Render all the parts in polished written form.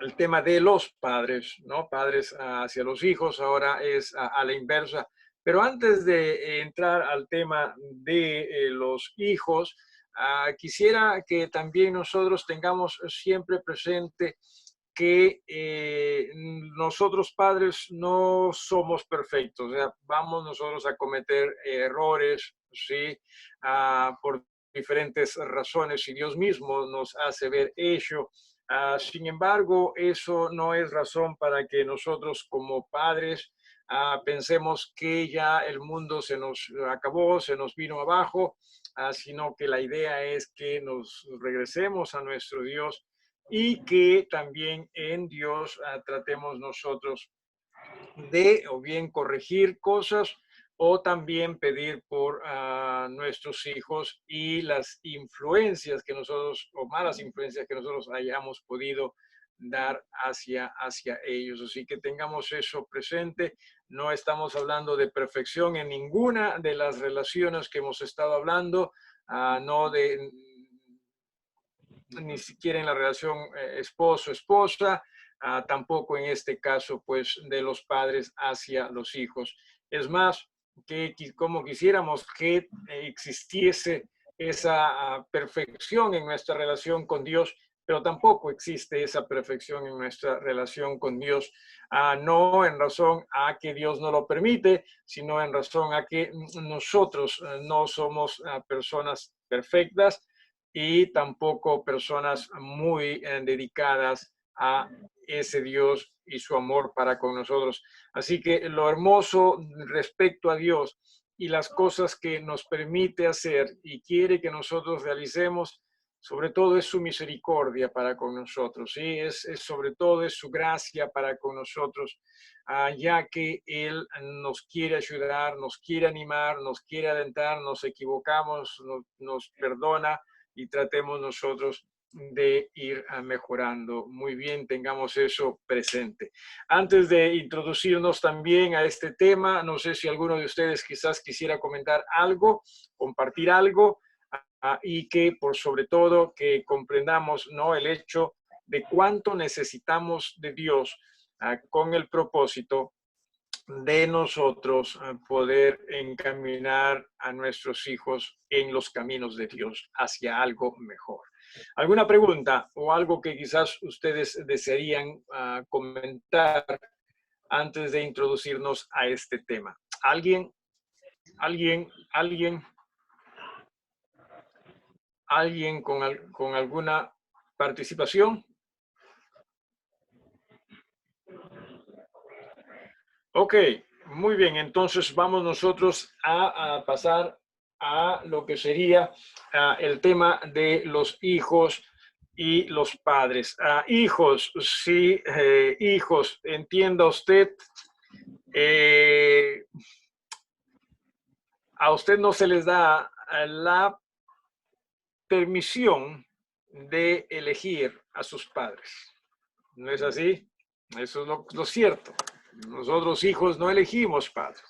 el tema de los padres, ¿no? Padres hacia los hijos, ahora es a la inversa. Pero antes de entrar al tema de los hijos, quisiera que también nosotros tengamos siempre presente que nosotros padres no somos perfectos, o sea, vamos nosotros a cometer errores, ¿sí? Por diferentes razones y Dios mismo nos hace ver ello. Sin embargo, eso no es razón para que nosotros como padres pensemos que ya el mundo se nos acabó, se nos vino abajo, sino que la idea es que nos regresemos a nuestro Dios y que también en Dios tratemos nosotros de o bien corregir cosas o también pedir por nuestros hijos y las influencias que nosotros, o malas influencias que nosotros hayamos podido dar hacia ellos. Así que tengamos eso presente. No estamos hablando de perfección en ninguna de las relaciones que hemos estado hablando, no de ni siquiera en la relación esposo-esposa, tampoco en este caso, pues, de los padres hacia los hijos. Es más, que como quisiéramos que existiese esa perfección en nuestra relación con Dios, pero tampoco existe esa perfección en nuestra relación con Dios, no en razón a que Dios no lo permite, sino en razón a que nosotros no somos personas perfectas, y tampoco personas muy dedicadas a ese Dios y su amor para con nosotros. Así que lo hermoso respecto a Dios y las cosas que nos permite hacer y quiere que nosotros realicemos, sobre todo es su misericordia para con nosotros, ¿sí? Sobre todo es su gracia para con nosotros, ya que Él nos quiere ayudar, nos quiere animar, nos quiere alentar, nos equivocamos, nos perdona, y tratemos nosotros de ir mejorando. Muy bien, tengamos eso presente. Antes de introducirnos también a este tema, no sé si alguno de ustedes quizás quisiera comentar algo, compartir algo, y que por sobre todo que comprendamos, ¿no?, el hecho de cuánto necesitamos de Dios, con el propósito de nosotros poder encaminar a nuestros hijos en los caminos de Dios hacia algo mejor. ¿Alguna pregunta o algo que quizás ustedes desearían comentar antes de introducirnos a este tema? ¿Alguien? ¿Alguien? ¿Alguien? ¿Alguien con alguna participación? Ok, muy bien. Entonces vamos nosotros a pasar a lo que sería el tema de los hijos y los padres. Hijos, sí, hijos, entienda usted, eh, a usted no se les da la permisión de elegir a sus padres. ¿No es así? Eso es lo cierto. Nosotros hijos no elegimos padres.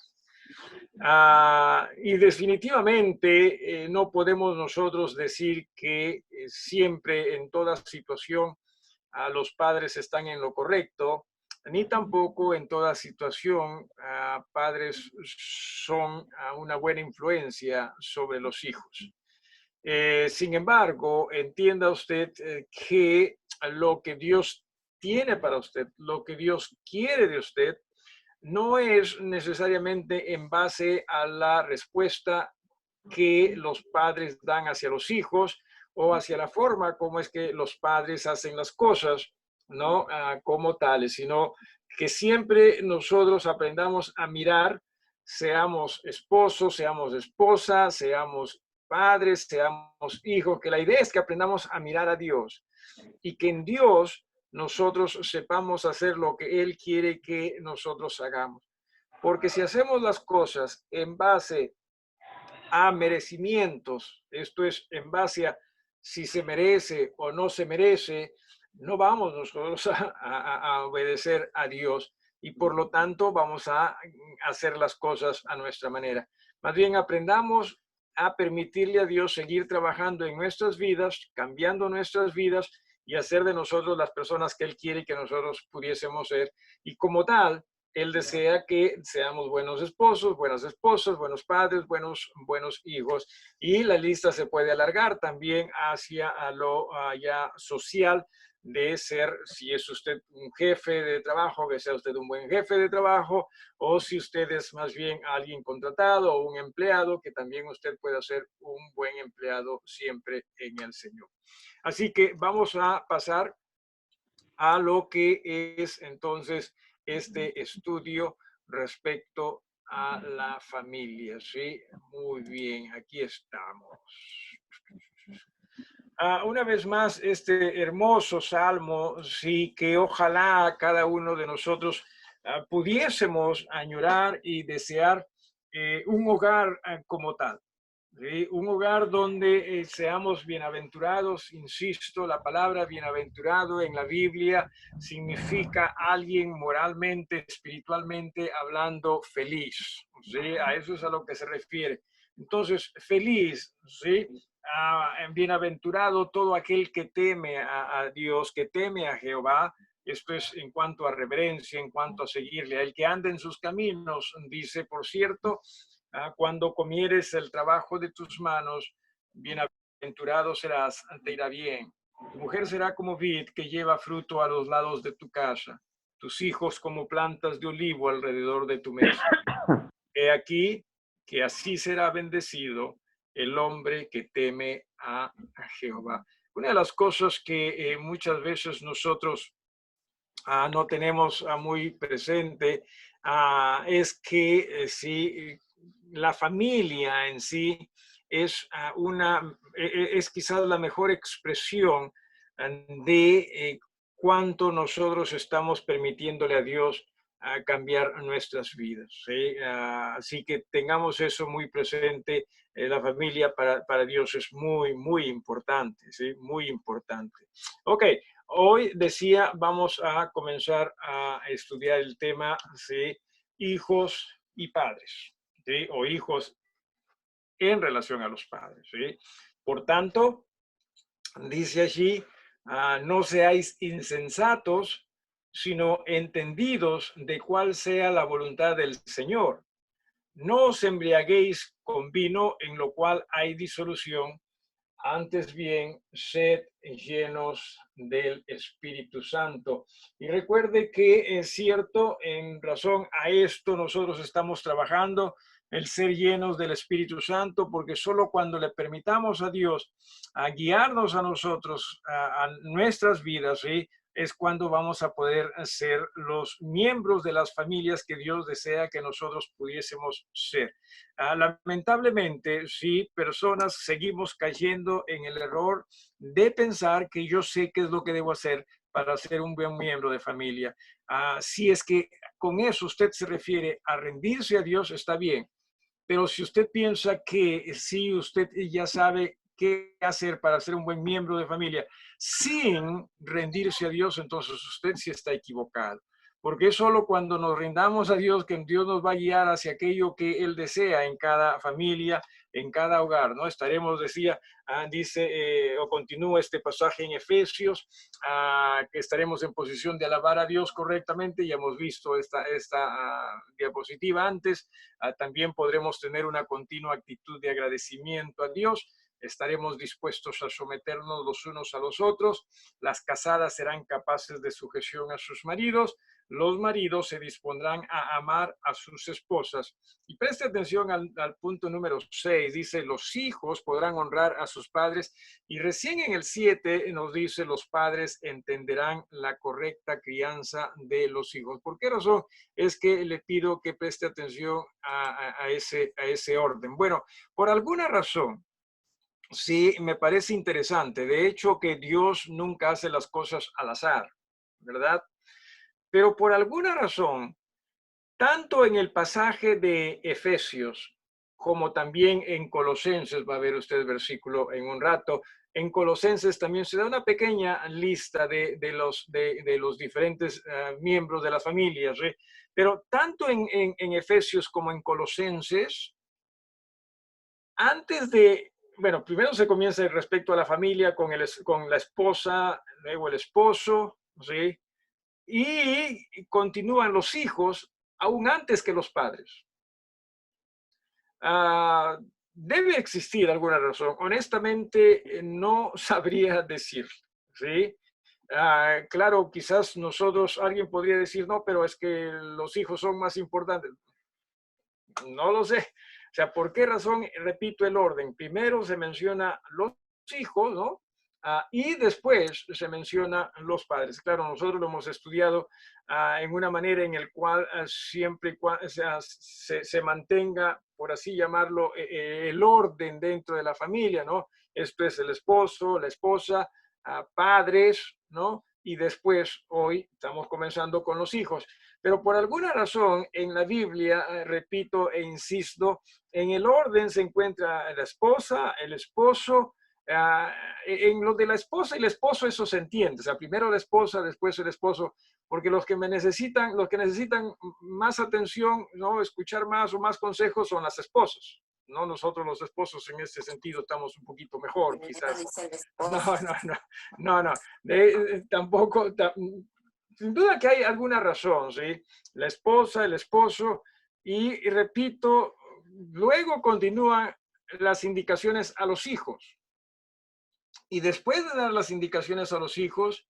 Y definitivamente no podemos nosotros decir que siempre en toda situación los padres están en lo correcto, ni tampoco en toda situación padres son una buena influencia sobre los hijos. Sin embargo, entienda usted que lo que Dios tiene para usted, lo que Dios quiere de usted, no es necesariamente en base a la respuesta que los padres dan hacia los hijos o hacia la forma como es que los padres hacen las cosas, ¿no? Como tales, sino que siempre nosotros aprendamos a mirar, seamos esposos, seamos esposas, seamos padres, seamos hijos, que la idea es que aprendamos a mirar a Dios y que en Dios nosotros sepamos hacer lo que Él quiere que nosotros hagamos. Porque si hacemos las cosas en base a merecimientos, esto es, en base a si se merece o no se merece, no vamos nosotros a obedecer a Dios y por lo tanto vamos a hacer las cosas a nuestra manera. Más bien aprendamos a permitirle a Dios seguir trabajando en nuestras vidas, cambiando nuestras vidas y hacer de nosotros las personas que Él quiere que nosotros pudiésemos ser. Y como tal, Él desea que seamos buenos esposos, buenas esposas, buenos padres, buenos hijos. Y la lista se puede alargar también hacia a lo ya social, de ser, si es usted un jefe de trabajo, que sea usted un buen jefe de trabajo, o si usted es más bien alguien contratado o un empleado, que también usted pueda ser un buen empleado siempre en el Señor. Así que vamos a pasar a lo que es entonces este estudio respecto a la familia. Sí, muy bien, aquí estamos. Una vez más, este hermoso salmo, sí, que ojalá cada uno de nosotros pudiésemos añorar y desear un hogar como tal. ¿Sí? Un hogar donde seamos bienaventurados, insisto, la palabra bienaventurado en la Biblia significa alguien moralmente, espiritualmente hablando feliz. ¿Sí? A eso es a lo que se refiere. Entonces, feliz, ¿sí? Bienaventurado todo aquel que teme a Dios, que teme a Jehová. Esto es en cuanto a reverencia, en cuanto a seguirle. El que anda en sus caminos, dice, por cierto, cuando comieres el trabajo de tus manos, bienaventurado serás, te irá bien. Tu mujer será como vid que lleva fruto a los lados de tu casa, tus hijos como plantas de olivo alrededor de tu mesa. He aquí que así será bendecido el hombre que teme a Jehová. Una de las cosas que muchas veces nosotros no tenemos muy presente es que si la familia en sí es es quizás la mejor expresión de cuánto nosotros estamos permitiéndole a Dios cambiar nuestras vidas. ¿Sí? Así que tengamos eso muy presente. La familia para Dios es muy, muy importante, ¿sí? Muy importante. Ok, hoy decía, vamos a comenzar a estudiar el tema de hijos y padres, ¿sí? O hijos en relación a los padres, ¿sí? Por tanto, dice allí, no seáis insensatos, sino entendidos de cuál sea la voluntad del Señor. No os embriaguéis con vino en lo cual hay disolución, antes bien, sed llenos del Espíritu Santo. Y recuerde que es cierto, en razón a esto nosotros estamos trabajando, el ser llenos del Espíritu Santo, porque solo cuando le permitamos a Dios a guiarnos a nosotros, a nuestras vidas, ¿sí? Es cuando vamos a poder ser los miembros de las familias que Dios desea que nosotros pudiésemos ser. Lamentablemente, sí, personas seguimos cayendo en el error de pensar que yo sé qué es lo que debo hacer para ser un buen miembro de familia. Si es que con eso usted se refiere a rendirse a Dios, está bien. Pero si usted piensa que sí, usted ya sabe qué hacer para ser un buen miembro de familia sin rendirse a Dios, entonces usted sí está equivocado. Porque es solo cuando nos rindamos a Dios que Dios nos va a guiar hacia aquello que Él desea en cada familia, en cada hogar, ¿no? Estaremos, decía, dice, o continúa este pasaje en Efesios, que estaremos en posición de alabar a Dios correctamente. Ya hemos visto esta diapositiva antes. También podremos tener una continua actitud de agradecimiento a Dios. Estaremos dispuestos a someternos los unos a los otros. Las casadas serán capaces de sujeción a sus maridos. Los maridos se dispondrán a amar a sus esposas. Y preste atención al punto número 6. Dice, los hijos podrán honrar a sus padres. Y recién en el 7 nos dice, los padres entenderán la correcta crianza de los hijos. ¿Por qué razón es que le pido que preste atención a ese orden? Bueno, por alguna razón, sí, me parece interesante. De hecho, que Dios nunca hace las cosas al azar, ¿verdad? Pero por alguna razón, tanto en el pasaje de Efesios como también en Colosenses, va a ver usted el versículo en un rato, en Colosenses también se da una pequeña lista de los diferentes miembros de las familias, ¿sí? Pero tanto en Efesios como en Colosenses, antes de bueno, primero se comienza respecto a la familia con la esposa, luego el esposo, ¿sí? Y continúan los hijos aún antes que los padres. Ah, debe existir alguna razón. Honestamente, no sabría decir, ¿sí? Claro, quizás nosotros, alguien podría decir, no, pero es que los hijos son más importantes. No lo sé. O sea, ¿por qué razón repito el orden? Primero se menciona los hijos, ¿no? Y después se menciona los padres. Claro, nosotros lo hemos estudiado en una manera en la cual siempre o sea, se mantenga, por así llamarlo, el orden dentro de la familia, ¿no? Esto es el esposo, la esposa, padres, ¿no? Y después, hoy estamos comenzando con los hijos. Pero por alguna razón en la Biblia, repito e insisto, en el orden se encuentra la esposa, el esposo. Uh, en lo de la esposa y el esposo eso se entiende, o sea, primero la esposa, después el esposo, porque los que necesitan más atención, no escuchar más o más consejos son las esposas. No, nosotros los esposos en este sentido estamos un poquito mejor, quizás. No. Tampoco, sin duda que hay alguna razón, ¿sí? La esposa, el esposo, y repito, luego continúan las indicaciones a los hijos. Y después de dar las indicaciones a los hijos,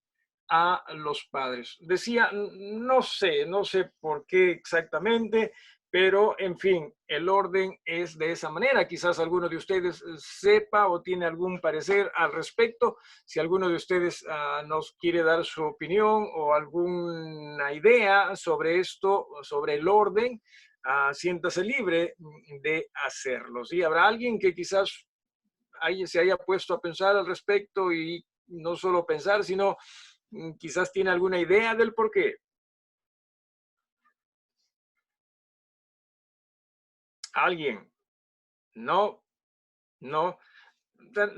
a los padres. Decía, no sé por qué exactamente, pero en fin, el orden es de esa manera. Quizás alguno de ustedes sepa o tiene algún parecer al respecto. Si alguno de ustedes nos quiere dar su opinión o alguna idea sobre esto, sobre el orden, siéntase libre de hacerlo. ¿Sí? Habrá alguien que quizás se haya puesto a pensar al respecto y no solo pensar, sino quizás tiene alguna idea del por qué. ¿Alguien? No, no.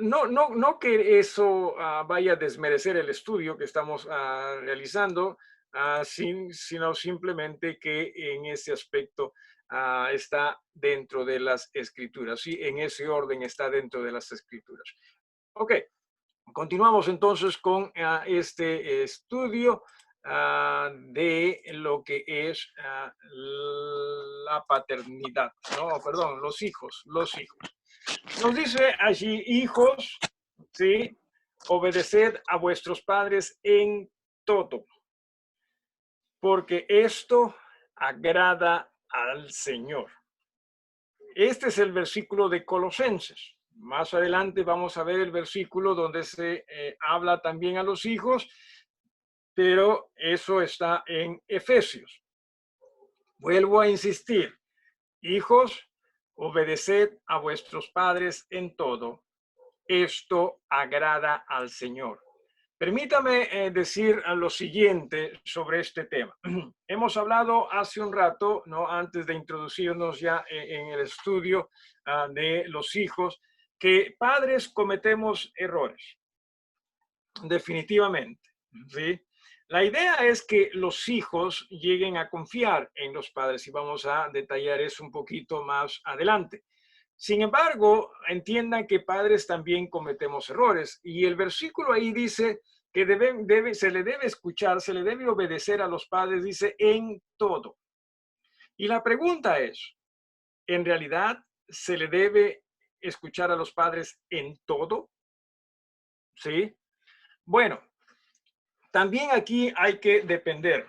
No que eso vaya a desmerecer el estudio que estamos realizando, sino simplemente que en ese aspecto está dentro de las escrituras, sí, en ese orden está dentro de las escrituras. Ok, continuamos entonces con este estudio de lo que es la paternidad, no, perdón, los hijos, los hijos. Nos dice allí, hijos, ¿sí? Obedeced a vuestros padres en todo, porque esto agrada al Señor. Este es el versículo de Colosenses. Más adelante vamos a ver el versículo donde se habla también a los hijos, pero eso está en Efesios. Vuelvo a insistir, hijos, obedeced a vuestros padres en todo. Esto agrada al Señor. Permítame decir lo siguiente sobre este tema. Hemos hablado hace un rato, ¿no? Antes de introducirnos ya en el estudio de los hijos, que padres cometemos errores, definitivamente, ¿sí? La idea es que los hijos lleguen a confiar en los padres y vamos a detallar eso un poquito más adelante. Sin embargo, entiendan que padres también cometemos errores y el versículo ahí dice que se le debe escuchar, se le debe obedecer a los padres, dice en todo. Y la pregunta es, ¿en realidad se le debe escuchar a los padres en todo? ¿Sí? Bueno, también aquí hay que depender.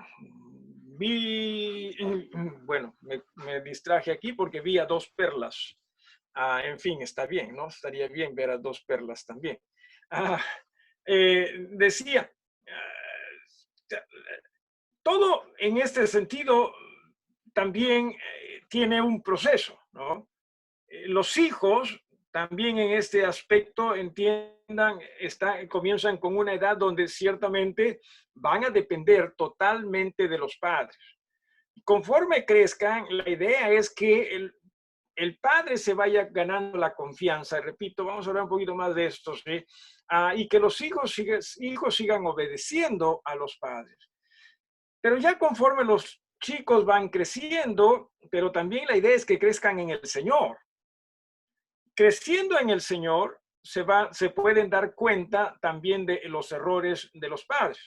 Bueno, me distraje aquí porque vi a dos perlas. En fin, está bien, ¿no? Estaría bien ver a dos perlas también. Decía, todo en este sentido también tiene un proceso, ¿no? Los hijos también en este aspecto entiendan, comienzan con una edad donde ciertamente van a depender totalmente de los padres. Conforme crezcan, la idea es que el padre se vaya ganando la confianza. Repito, vamos a hablar un poquito más de esto, ¿sí? Y que los hijos sigan obedeciendo a los padres. Pero ya conforme los chicos van creciendo, pero también la idea es que crezcan en el Señor. creciendo en el Señor, se pueden dar cuenta también de los errores de los padres.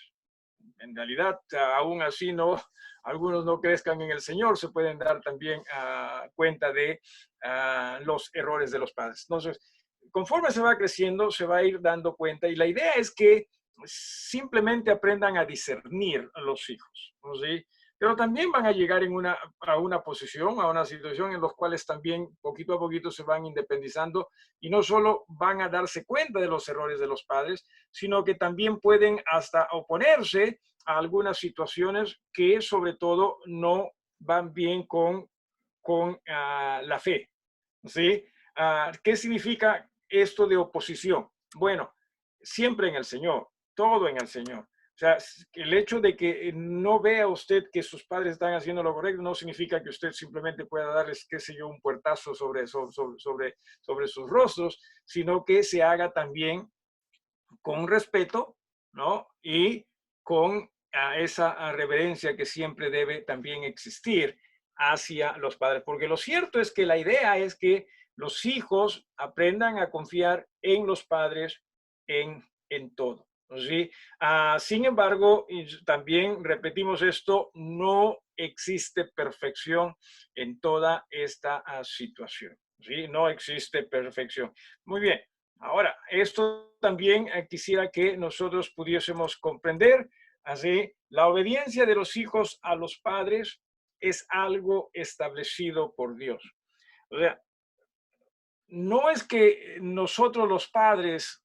En realidad, aún así, no, algunos no crezcan en el Señor, se pueden dar también cuenta de los errores de los padres. Entonces, conforme se va creciendo, se va a ir dando cuenta y la idea es que simplemente aprendan a discernir a los hijos, ¿sí? Pero también van a llegar a una posición, a una situación en los cuales también poquito a poquito se van independizando y no solo van a darse cuenta de los errores de los padres, sino que también pueden hasta oponerse a algunas situaciones que sobre todo no van bien con la fe, ¿sí? ¿Qué significa esto de oposición? Bueno, siempre en el Señor, todo en el Señor. O sea, el hecho de que no vea usted que sus padres están haciendo lo correcto no significa que usted simplemente pueda darles, qué sé yo, un puertazo sobre sus rostros, sino que se haga también con respeto, ¿no? Y con esa reverencia que siempre debe también existir hacia los padres. Porque lo cierto es que la idea es que los hijos aprendan a confiar en los padres en todo. ¿Sí? Sin embargo, y también repetimos esto, no existe perfección en toda esta situación. ¿Sí? No existe perfección. Muy bien. Ahora, esto también quisiera que nosotros pudiésemos comprender, así, la obediencia de los hijos a los padres es algo establecido por Dios. O sea, no es que nosotros los padres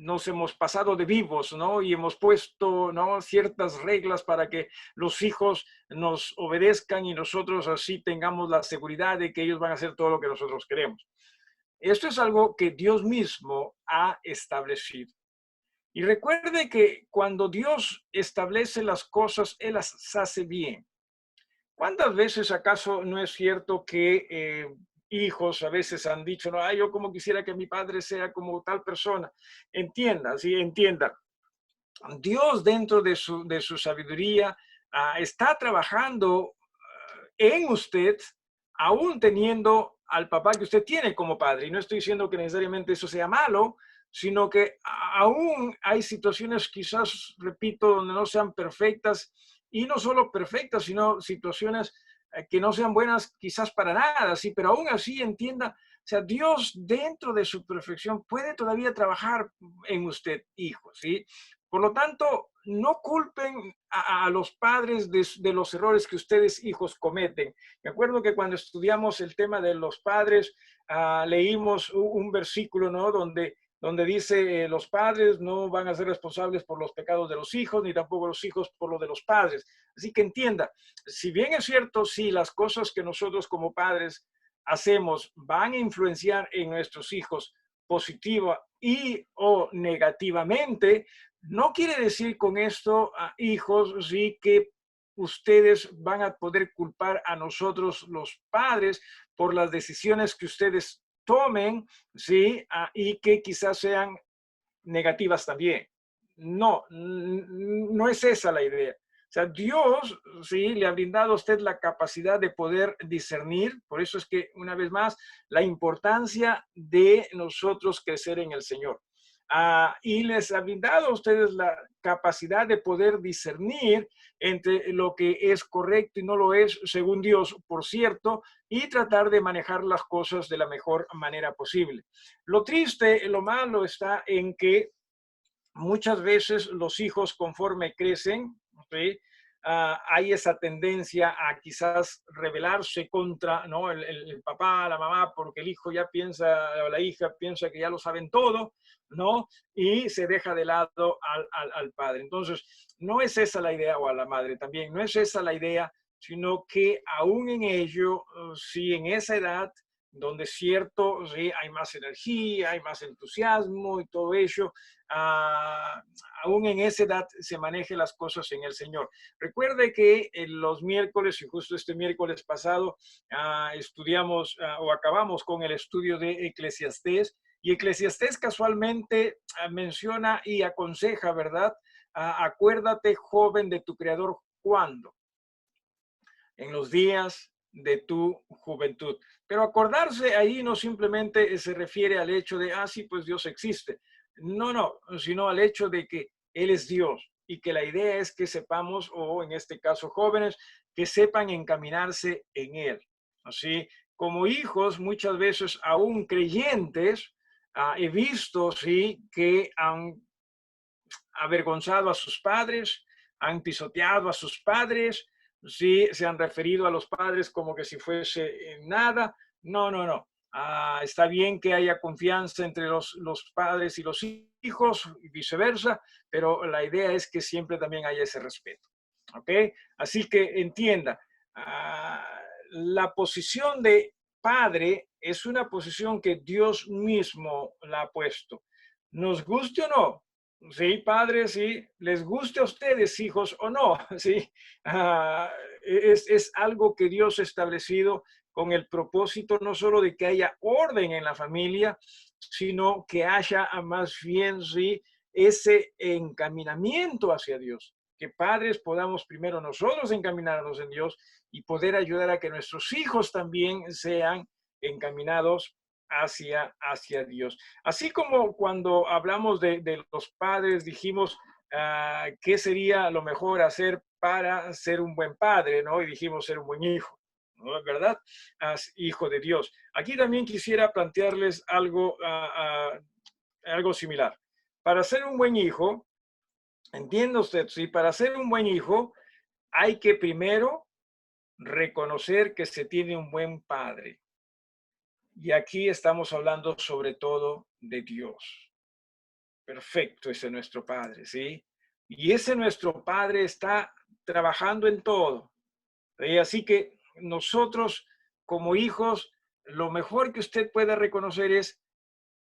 nos hemos pasado de vivos, ¿no? Y hemos puesto, ¿no?, ciertas reglas para que los hijos nos obedezcan y nosotros así tengamos la seguridad de que ellos van a hacer todo lo que nosotros queremos. Esto es algo que Dios mismo ha establecido. Y recuerde que cuando Dios establece las cosas, Él las hace bien. ¿Cuántas veces acaso no es cierto que hijos a veces han dicho, no, yo como quisiera que mi padre sea como tal persona? Entienda, sí, entienda. Dios dentro de su sabiduría está trabajando en usted, aún teniendo al papá que usted tiene como padre. Y no estoy diciendo que necesariamente eso sea malo, sino que aún hay situaciones quizás, repito, donde no sean perfectas y no solo perfectas, sino situaciones que no sean buenas quizás para nada, sí, pero aún así entienda, o sea, Dios dentro de su perfección puede todavía trabajar en usted, hijo, ¿sí? Por lo tanto, no culpen a los padres de los errores que ustedes, hijos, cometen. Me acuerdo que cuando estudiamos el tema de los padres, leímos un versículo, ¿no?, donde dice, los padres no van a ser responsables por los pecados de los hijos, ni tampoco los hijos por lo de los padres. Así que entienda, si bien es cierto, sí, las cosas que nosotros como padres hacemos van a influenciar en nuestros hijos positiva y o negativamente, no quiere decir con esto, hijos, sí, que ustedes van a poder culpar a nosotros los padres por las decisiones que ustedes tomen, sí, y que quizás sean negativas también. No, no es esa la idea. O sea, Dios, sí, le ha brindado a usted la capacidad de poder discernir. Por eso es que, una vez más, la importancia de nosotros crecer en el Señor. Y les ha brindado a ustedes la capacidad de poder discernir entre lo que es correcto y no lo es, según Dios, por cierto, y tratar de manejar las cosas de la mejor manera posible. Lo triste, lo malo está en que muchas veces los hijos conforme crecen, ¿sí?, hay esa tendencia a quizás rebelarse contra, ¿no?, el papá, la mamá, porque el hijo ya piensa, o la hija piensa que ya lo saben todo, ¿no? Y se deja de lado al padre. Entonces, no es esa la idea, o a la madre también, no es esa la idea, sino que aún en ello, sí, en esa edad, donde cierto, sí, hay más energía, hay más entusiasmo y todo ello, aún en esa edad se maneje las cosas en el Señor. Recuerde que en los miércoles, y justo este miércoles pasado, estudiamos o acabamos con el estudio de Eclesiastés, y Eclesiastés casualmente menciona y aconseja, ¿verdad? Acuérdate, joven, de tu Creador, ¿cuándo? En los días de tu juventud. Pero acordarse ahí no simplemente se refiere al hecho de, sí, pues Dios existe. No, no, sino al hecho de que Él es Dios y que la idea es que sepamos, o en este caso jóvenes, que sepan encaminarse en Él. Así, como hijos, muchas veces aún creyentes, he visto, sí, que han avergonzado a sus padres, han pisoteado a sus padres, sí, se han referido a los padres como que si fuese nada. No, no, no. Está bien que haya confianza entre los padres y los hijos y viceversa, pero la idea es que siempre también haya ese respeto. ¿Ok? Así que entienda, la posición de padre es una posición que Dios mismo la ha puesto. Nos guste o no, sí, padres, sí, les guste a ustedes, hijos, o no, sí, es algo que Dios ha establecido con el propósito no solo de que haya orden en la familia, sino que haya más bien, sí, ese encaminamiento hacia Dios, que padres podamos primero nosotros encaminarnos en Dios y poder ayudar a que nuestros hijos también sean encaminados hacia Dios. Así como cuando hablamos de los padres, dijimos qué sería lo mejor hacer para ser un buen padre, ¿no? Y dijimos ser un buen hijo, ¿no es verdad? Hijo de Dios. Aquí también quisiera plantearles algo similar. Para ser un buen hijo, entienda usted, sí, para ser un buen hijo hay que primero reconocer que se tiene un buen padre. Y aquí estamos hablando sobre todo de Dios. Perfecto, ese es nuestro Padre, ¿sí? Y ese nuestro Padre está trabajando en todo. ¿Sí? Así que nosotros como hijos, lo mejor que usted pueda reconocer es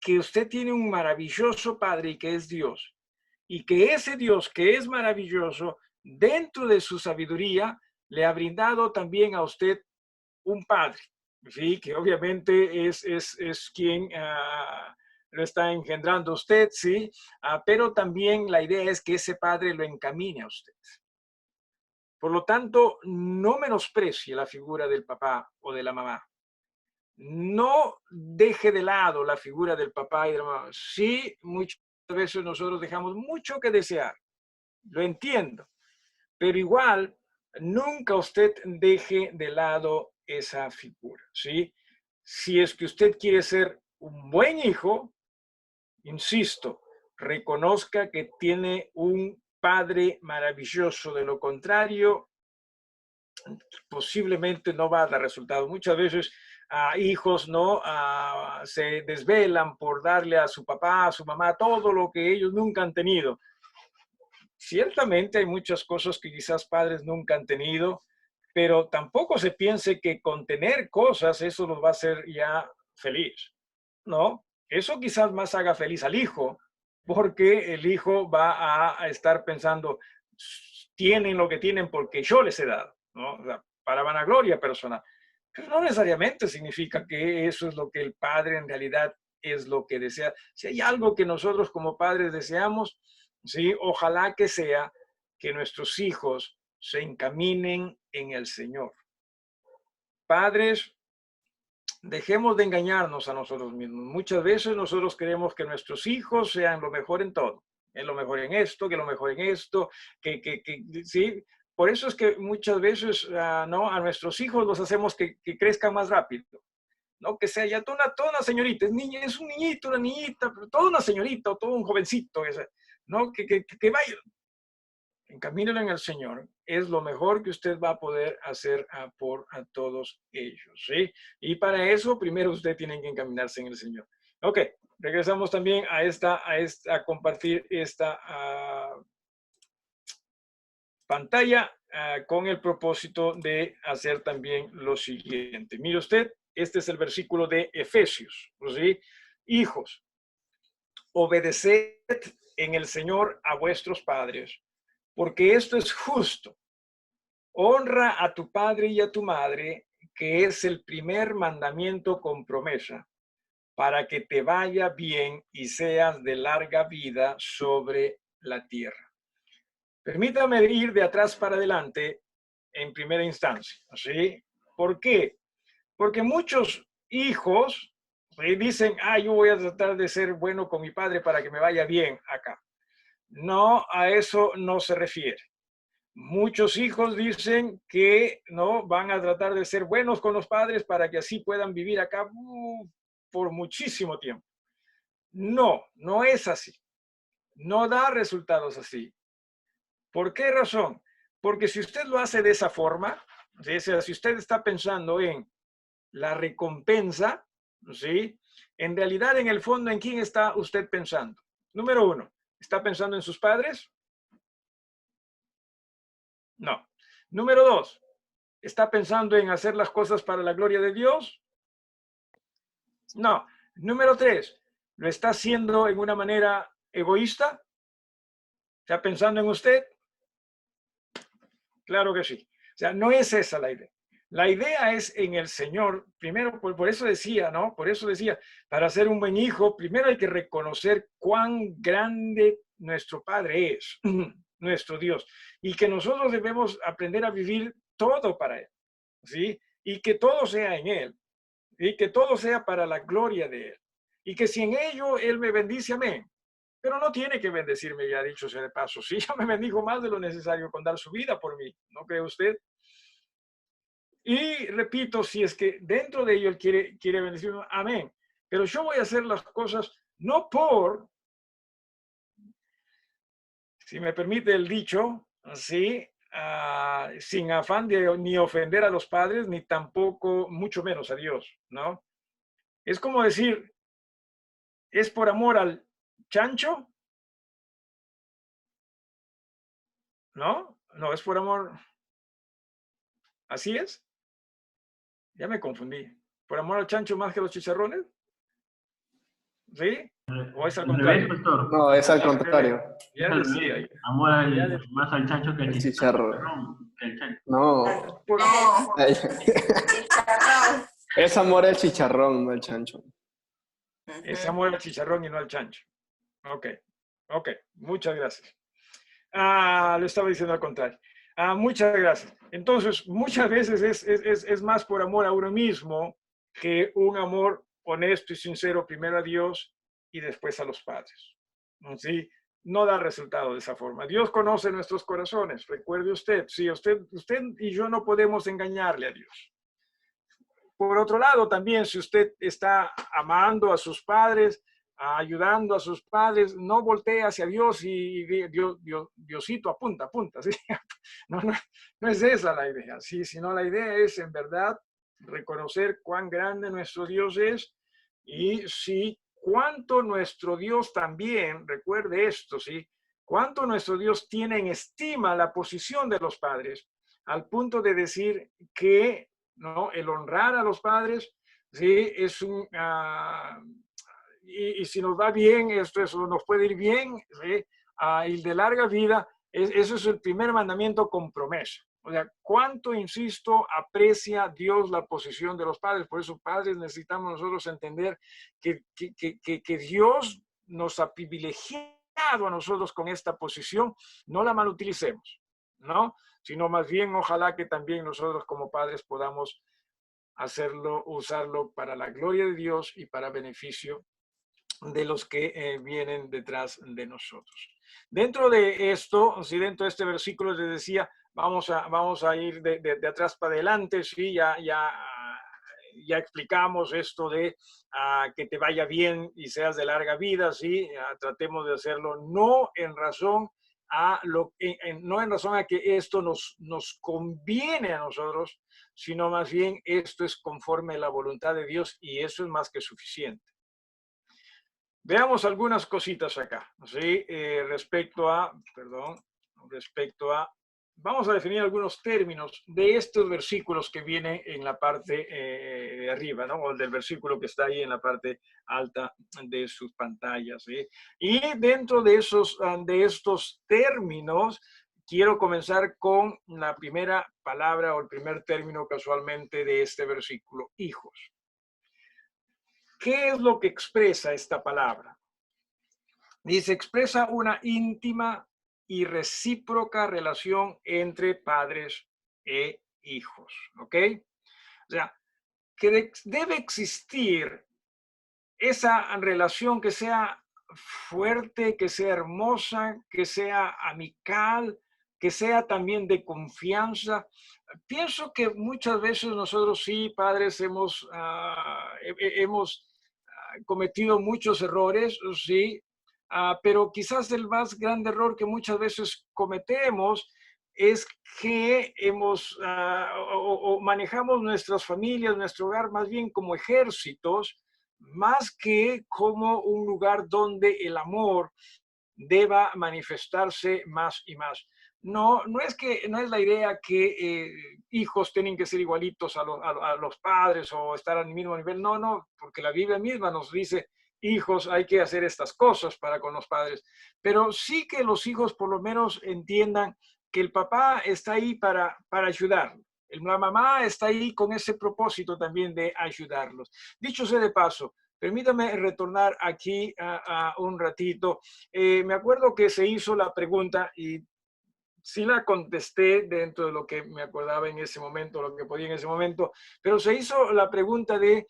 que usted tiene un maravilloso Padre y que es Dios. Y que ese Dios que es maravilloso, dentro de su sabiduría, le ha brindado también a usted un padre, ¿sí? Que obviamente es quien lo está engendrando usted, ¿sí? Pero también la idea es que ese padre lo encamine a usted. Por lo tanto, no menosprecie la figura del papá o de la mamá. No deje de lado la figura del papá y de la mamá. Sí, muchas veces nosotros dejamos mucho que desear, lo entiendo, pero igual nunca usted deje de lado esa figura, ¿sí? Si es que usted quiere ser un buen hijo, insisto, reconozca que tiene un padre maravilloso. De lo contrario, posiblemente no va a dar resultado. Muchas veces hijos no se desvelan por darle a su papá, a su mamá, todo lo que ellos nunca han tenido. Ciertamente hay muchas cosas que quizás padres nunca han tenido, pero tampoco se piense que con tener cosas eso los va a hacer ya feliz, ¿no? Eso quizás más haga feliz al hijo, porque el hijo va a estar pensando, tienen lo que tienen porque yo les he dado, ¿no? O sea, para vanagloria personal. Pero no necesariamente significa que eso es lo que el padre en realidad es lo que desea. Si hay algo que nosotros como padres deseamos, sí, ojalá que sea que nuestros hijos se encaminen en el Señor. Padres, dejemos de engañarnos a nosotros mismos. Muchas veces nosotros queremos que nuestros hijos sean lo mejor en todo, en lo mejor en esto, que lo mejor en esto, sí. Por eso es que muchas veces no, a nuestros hijos los hacemos que crezcan más rápido, ¿no? Que sea ya toda una señorita, es un niñito, una niñita, pero toda una señorita o todo un jovencito, ¿no? Que vaya, encamínelo en el Señor, es lo mejor que usted va a poder hacer por todos ellos, ¿sí? Y para eso, primero usted tiene que encaminarse en el Señor. Ok, regresamos también a compartir esta pantalla con el propósito de hacer también lo siguiente. Mire usted, este es el versículo de Efesios, ¿sí? Hijos, obedeced en el Señor a vuestros padres, porque esto es justo. Honra a tu padre y a tu madre, que es el primer mandamiento con promesa, para que te vaya bien y seas de larga vida sobre la tierra. Permítame ir de atrás para adelante en primera instancia, ¿sí? ¿Por qué? Porque muchos hijos dicen, yo voy a tratar de ser bueno con mi padre para que me vaya bien acá. No, a eso no se refiere. Muchos hijos dicen que no van a tratar de ser buenos con los padres para que así puedan vivir acá por muchísimo tiempo. No, no es así. No da resultados así. ¿Por qué razón? Porque si usted lo hace de esa forma, ¿sí? O sea, si usted está pensando en la recompensa, ¿sí? En realidad, en el fondo, ¿en quién está usted pensando? Número uno, ¿está pensando en sus padres? No. Número dos, ¿está pensando en hacer las cosas para la gloria de Dios? No. Número tres, ¿lo está haciendo en una manera egoísta? ¿Está pensando en usted? Claro que sí. O sea, no es esa la idea. La idea es en el Señor. Primero, por eso decía, ¿no? Por eso decía, para ser un buen hijo, primero hay que reconocer cuán grande nuestro Padre es, nuestro Dios, y que nosotros debemos aprender a vivir todo para Él, ¿sí? Y que todo sea en Él, y que todo sea para la gloria de Él. Y que si en ello Él me bendice, amén. Pero no tiene que bendecirme, ya dicho sea de paso. Sí, ya me bendijo más de lo necesario con dar su vida por mí, ¿no cree usted? Y repito, si es que dentro de ello Él quiere bendecirme, amén. Pero yo voy a hacer las cosas no por, si me permite el dicho, ¿sí? Sin afán de ni ofender a los padres, ni tampoco, mucho menos a Dios, ¿no? Es como decir, ¿es por amor al chancho? ¿No? No, es por amor. ¿Así es? Ya me confundí. ¿Por amor al chancho más que los chicharrones? ¿Sí? ¿O es al Al revés, contrario? pastor. No, es al Al revés. contrario. Es Ya al decía. revés. Amor Ya decía. más al chancho que al El chicharro. chicharrón. Que al chancho. No. Por, Ay, es amor al chicharrón, no al chancho. es amor al chicharrón y no al chancho. Ok. Ok. Muchas gracias. Lo estaba diciendo al contrario. Muchas gracias. Entonces, muchas veces es más por amor a uno mismo que un amor honesto y sincero primero a Dios y después a los padres. ¿Sí? No da resultado de esa forma. Dios conoce nuestros corazones. Recuerde usted, sí, usted y yo no podemos engañarle a Dios. Por otro lado, también si usted está amando a sus padres, ayudando a sus padres, no voltee hacia Dios y Diosito apunta, apunta. ¿Sí? No, no, no es esa la idea, ¿sí? Sino la idea es en verdad reconocer cuán grande nuestro Dios es y sí, cuánto nuestro Dios también, recuerde esto, ¿sí? Cuánto nuestro Dios tiene en estima la posición de los padres, al punto de decir que, ¿no? El honrar a los padres, ¿sí? Es un... y si nos va bien, eso nos puede ir bien, ¿sí? Y de larga vida, eso es el primer mandamiento con promesa. O sea, cuánto, insisto, aprecia Dios la posición de los padres. Por eso, padres, necesitamos nosotros entender que Dios nos ha privilegiado a nosotros con esta posición. No la malutilicemos, ¿no? Sino más bien, ojalá que también nosotros como padres podamos hacerlo, usarlo para la gloria de Dios y para beneficio de los que vienen detrás de nosotros. Dentro de esto, si dentro de este versículo les decía, vamos a ir de atrás para adelante, sí, ya explicamos esto de que te vaya bien y seas de larga vida, sí, tratemos de hacerlo no en razón no en razón a que esto nos conviene a nosotros, sino más bien esto es conforme a la voluntad de Dios y eso es más que suficiente. Veamos algunas cositas acá, ¿sí? Vamos a definir algunos términos de estos versículos que vienen en la parte de arriba, ¿no? O del versículo que está ahí en la parte alta de sus pantallas, ¿sí? Y dentro de estos términos, quiero comenzar con la primera palabra o el primer término casualmente de este versículo, hijos. ¿Qué es lo que expresa esta palabra? Dice, expresa una íntima y recíproca relación entre padres e hijos, ¿ok? O sea, que debe existir esa relación que sea fuerte, que sea hermosa, que sea amical, que sea también de confianza. Pienso que muchas veces nosotros sí, padres, hemos cometido muchos errores, sí, pero quizás el más grande error que muchas veces cometemos es que o manejamos nuestras familias, nuestro hogar más bien como ejércitos, más que como un lugar donde el amor deba manifestarse más y más. No, no es la idea que hijos tienen que ser igualitos a los padres o estar al mismo nivel. No, no, porque la Biblia misma nos dice, hijos, hay que hacer estas cosas para con los padres. Pero sí que los hijos por lo menos entiendan que el papá está ahí para ayudar. La mamá está ahí con ese propósito también de ayudarlos. Dicho sea de paso, permítame retornar aquí a un ratito. Me acuerdo que se hizo la pregunta y sí la contesté dentro de lo que me acordaba en ese momento, lo que podía en ese momento, pero se hizo la pregunta de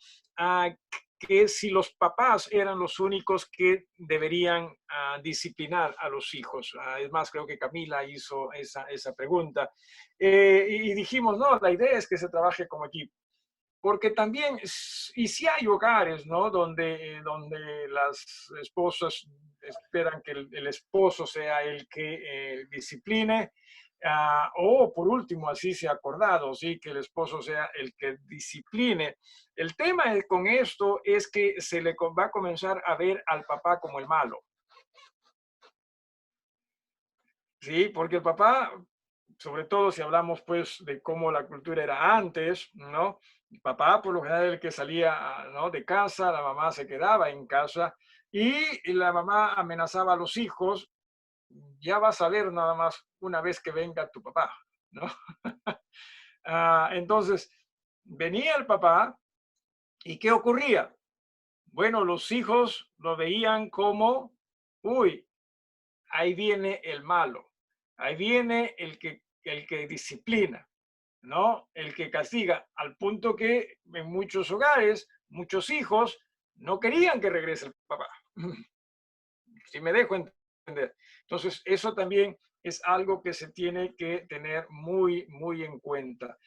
que si los papás eran los únicos que deberían disciplinar a los hijos. Es más, creo que Camila hizo esa pregunta. Y dijimos, no, la idea es que se trabaje como equipo. Porque también, y si hay hogares, ¿no? Donde las esposas esperan que el esposo sea el que discipline, o por último, así se ha acordado, ¿sí? Que el esposo sea el que discipline. El tema con esto es que se le va a comenzar a ver al papá como el malo, ¿sí? Porque el papá, sobre todo si hablamos pues de cómo la cultura era antes, ¿no? El papá por lo general era el que salía, ¿no? De casa, la mamá se quedaba en casa y la mamá amenazaba a los hijos, ya vas a ver nada más una vez que venga tu papá, ¿no? Entonces, venía el papá y ¿qué ocurría? Bueno, los hijos lo veían como, uy, ahí viene el malo, ahí viene el que disciplina, ¿no? El que castiga, al punto que en muchos hogares, muchos hijos no querían que regrese el papá. Si me dejo entender. Entonces, eso también es algo que se tiene que tener muy, muy en cuenta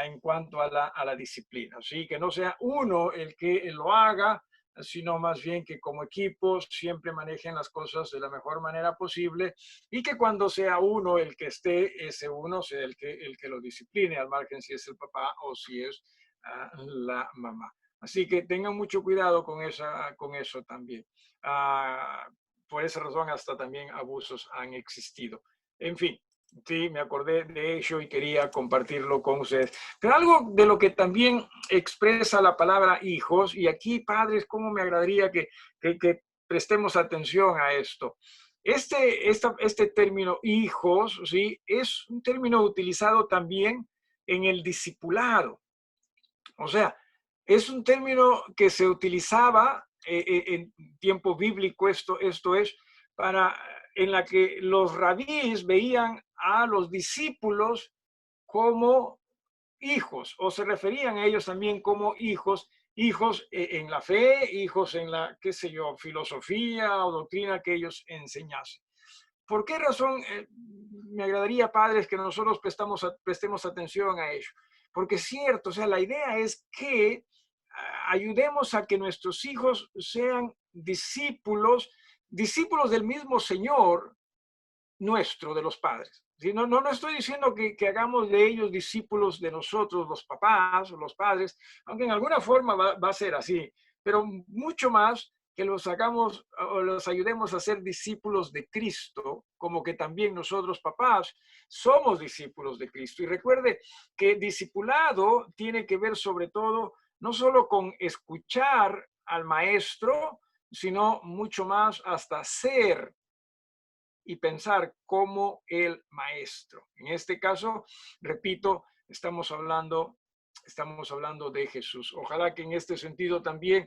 en cuanto a la disciplina. ¿Sí? Que no sea uno el que lo haga, sino más bien que como equipo siempre manejen las cosas de la mejor manera posible y que cuando sea uno el que esté, ese uno sea el que lo discipline, al margen si es el papá o si es la mamá. Así que tengan mucho cuidado con eso también. Uh, por esa razón hasta también abusos han existido. En fin, sí, me acordé de ello y quería compartirlo con ustedes. Pero algo de lo que también expresa la palabra hijos, y aquí, padres, cómo me agradaría que prestemos atención a esto. Este término hijos, ¿sí? Es un término utilizado también en el discipulado. O sea, es un término que se utilizaba en tiempo bíblico, esto es, en la que los rabíes veían a los discípulos como hijos, o se referían a ellos también como hijos, hijos en la fe, hijos en la, qué sé yo, filosofía o doctrina que ellos enseñasen. ¿Por qué razón me agradaría, padres, que nosotros prestemos atención a ello? Porque es cierto, o sea, la idea es que ayudemos a que nuestros hijos sean discípulos, discípulos del mismo Señor nuestro, de los padres. ¿Sí? No estoy diciendo que hagamos de ellos discípulos de nosotros, los papás o los padres, aunque en alguna forma va a ser así, pero mucho más que los hagamos o los ayudemos a ser discípulos de Cristo, como que también nosotros papás somos discípulos de Cristo. Y recuerde que discipulado tiene que ver sobre todo no solo con escuchar al maestro, sino mucho más hasta ser y pensar como el maestro. En este caso, repito, estamos hablando de Jesús. Ojalá que en este sentido también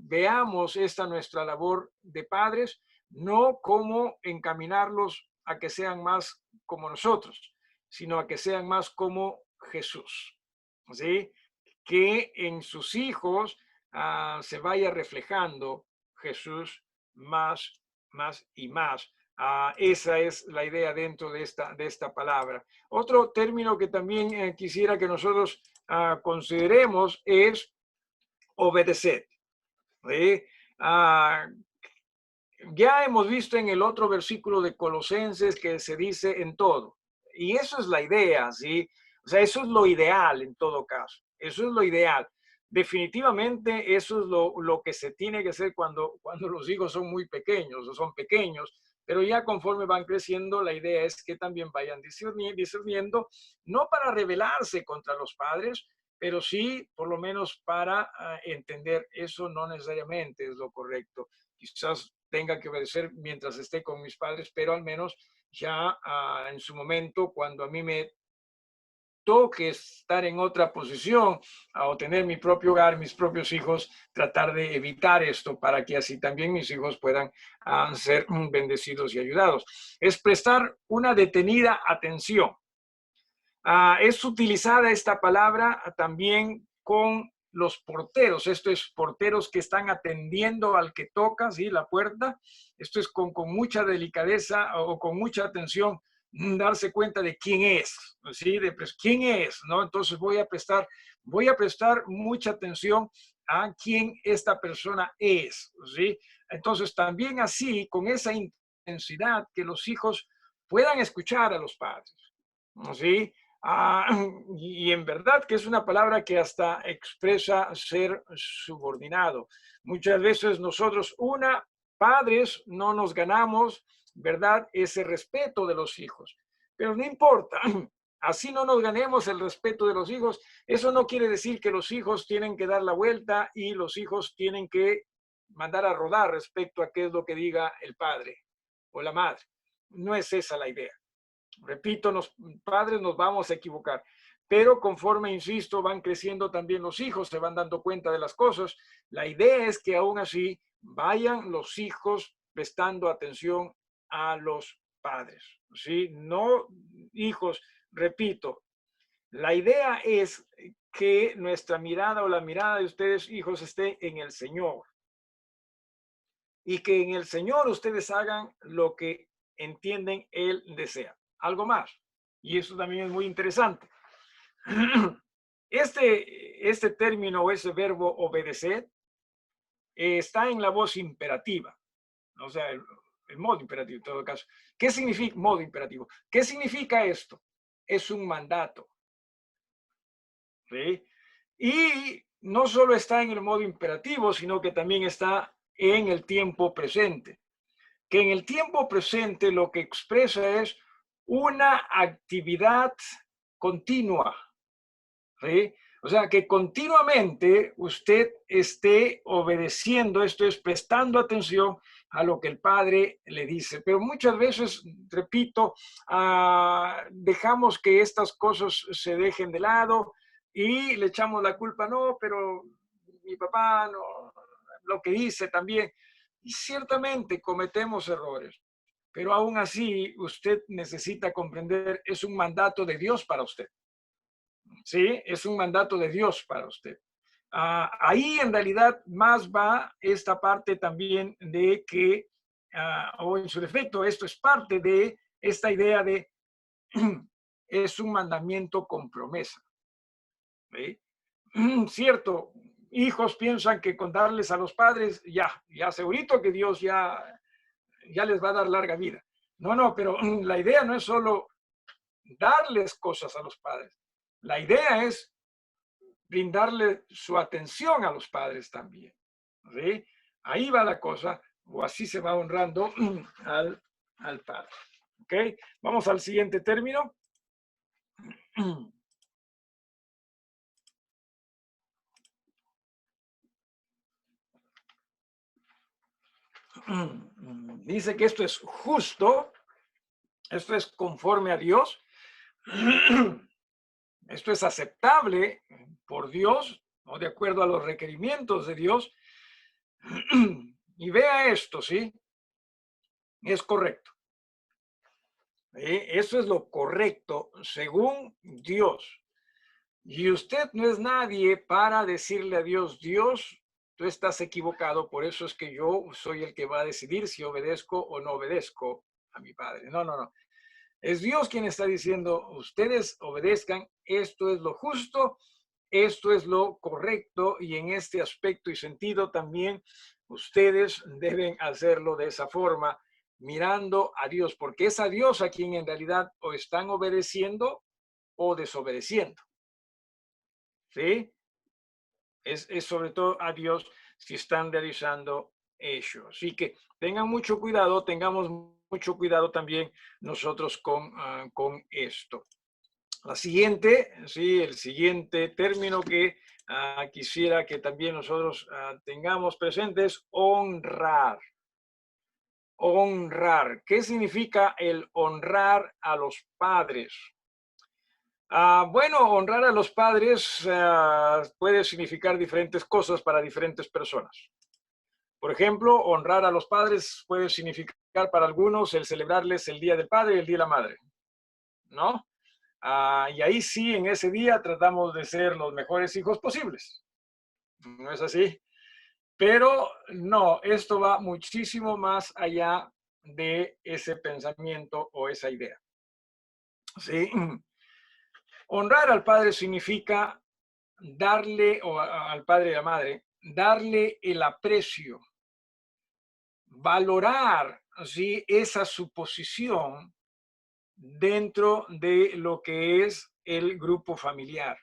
veamos esta nuestra labor de padres, no como encaminarlos a que sean más como nosotros, sino a que sean más como Jesús. ¿Sí? que en sus hijos se vaya reflejando Jesús más y más. Esa es la idea dentro de esta palabra. Otro término que también quisiera que nosotros consideremos es obedecer. ¿Sí? Ya hemos visto en el otro versículo de Colosenses que se dice en todo. Y eso es la idea, ¿sí? O sea, eso es lo ideal en todo caso. Eso es lo ideal. Definitivamente eso es lo que se tiene que hacer cuando los hijos son muy pequeños o son pequeños, pero ya conforme van creciendo, la idea es que también vayan discerniendo, no para rebelarse contra los padres, pero sí por lo menos para entender eso no necesariamente es lo correcto. Quizás tenga que obedecer mientras esté con mis padres, pero al menos ya en su momento, cuando a mí me toque estar en otra posición o tener mi propio hogar, mis propios hijos, tratar de evitar esto para que así también mis hijos puedan ser bendecidos y ayudados. Es prestar una detenida atención. Es utilizada esta palabra también con los porteros. Esto es porteros que están atendiendo al que toca, ¿sí? La puerta. Esto es con mucha delicadeza o con mucha atención darse cuenta de quién es, ¿sí? De quién es, ¿no? Entonces voy a prestar mucha atención a quién esta persona es, ¿sí? Entonces también así, con esa intensidad que los hijos puedan escuchar a los padres, ¿sí? Y en verdad que es una palabra que hasta expresa ser subordinado. Muchas veces nosotros, padres, no nos ganamos, ¿verdad? Ese respeto de los hijos. Pero no importa, así no nos ganemos el respeto de los hijos. Eso no quiere decir que los hijos tienen que dar la vuelta y los hijos tienen que mandar a rodar respecto a qué es lo que diga el padre o la madre. No es esa la idea. Repito, los padres nos vamos a equivocar, pero conforme, insisto, van creciendo también los hijos, se van dando cuenta de las cosas. La idea es que aún así vayan los hijos prestando atención a los padres, ¿sí? No, hijos, repito, la idea es que nuestra mirada o la mirada de ustedes, hijos, esté en el Señor y que en el Señor ustedes hagan lo que entienden Él desea. Algo más. Y eso también es muy interesante. Este término o ese verbo obedecer está en la voz imperativa. O sea, el modo imperativo en todo caso. ¿Qué significa modo imperativo? ¿Qué significa esto? Es un mandato. ¿Sí? Y no solo está en el modo imperativo, sino que también está en el tiempo presente. Que en el tiempo presente lo que expresa es una actividad continua, ¿sí? O sea, que continuamente usted esté obedeciendo, esto es, prestando atención a lo que el padre le dice. Pero muchas veces, repito, dejamos que estas cosas se dejen de lado y le echamos la culpa, no, pero mi papá no, lo que dice también. Y ciertamente cometemos errores, pero aún así usted necesita comprender, es un mandato de Dios para usted. ¿Sí? Es un mandato de Dios para usted. Ahí en realidad más va esta parte también de que, o en su defecto, esto es parte de esta idea de es un mandamiento con promesa. ¿Sí? Cierto, hijos piensan que con darles a los padres, ya segurito que Dios ya les va a dar larga vida. No, pero la idea no es solo darles cosas a los padres. La idea es brindarle su atención a los padres también. ¿Sí? Ahí va la cosa, o así se va honrando al padre. ¿Ok? Vamos al siguiente término. Dice que esto es justo, esto es conforme a Dios, esto es aceptable por Dios, ¿no? De acuerdo a los requerimientos de Dios. Y vea esto, ¿sí? Es correcto. Eso es lo correcto según Dios. Y usted no es nadie para decirle a Dios, Dios, tú estás equivocado, por eso es que yo soy el que va a decidir si obedezco o no obedezco a mi Padre. No, no, no. Es Dios quien está diciendo, ustedes obedezcan, esto es lo justo, esto es lo correcto y en este aspecto y sentido también ustedes deben hacerlo de esa forma, mirando a Dios, porque es a Dios a quien en realidad o están obedeciendo o desobedeciendo. ¿Sí? Es sobre todo a Dios si están realizando ello. Así que tengan mucho cuidado, tengamos mucho cuidado también nosotros con esto. La siguiente, sí, el siguiente término que quisiera que también nosotros tengamos presente es honrar. Honrar. ¿Qué significa el honrar a los padres? Bueno, honrar a los padres puede significar diferentes cosas para diferentes personas. Por ejemplo, honrar a los padres puede significar para algunos el celebrarles el Día del Padre y el Día de la Madre, ¿no? Y ahí sí, en ese día tratamos de ser los mejores hijos posibles. ¿No es así? Pero no, esto va muchísimo más allá de ese pensamiento o esa idea. ¿Sí? Honrar al padre significa darle, o al padre y a la madre, darle el aprecio, valorar, ¿sí?, esa suposición dentro de lo que es el grupo familiar.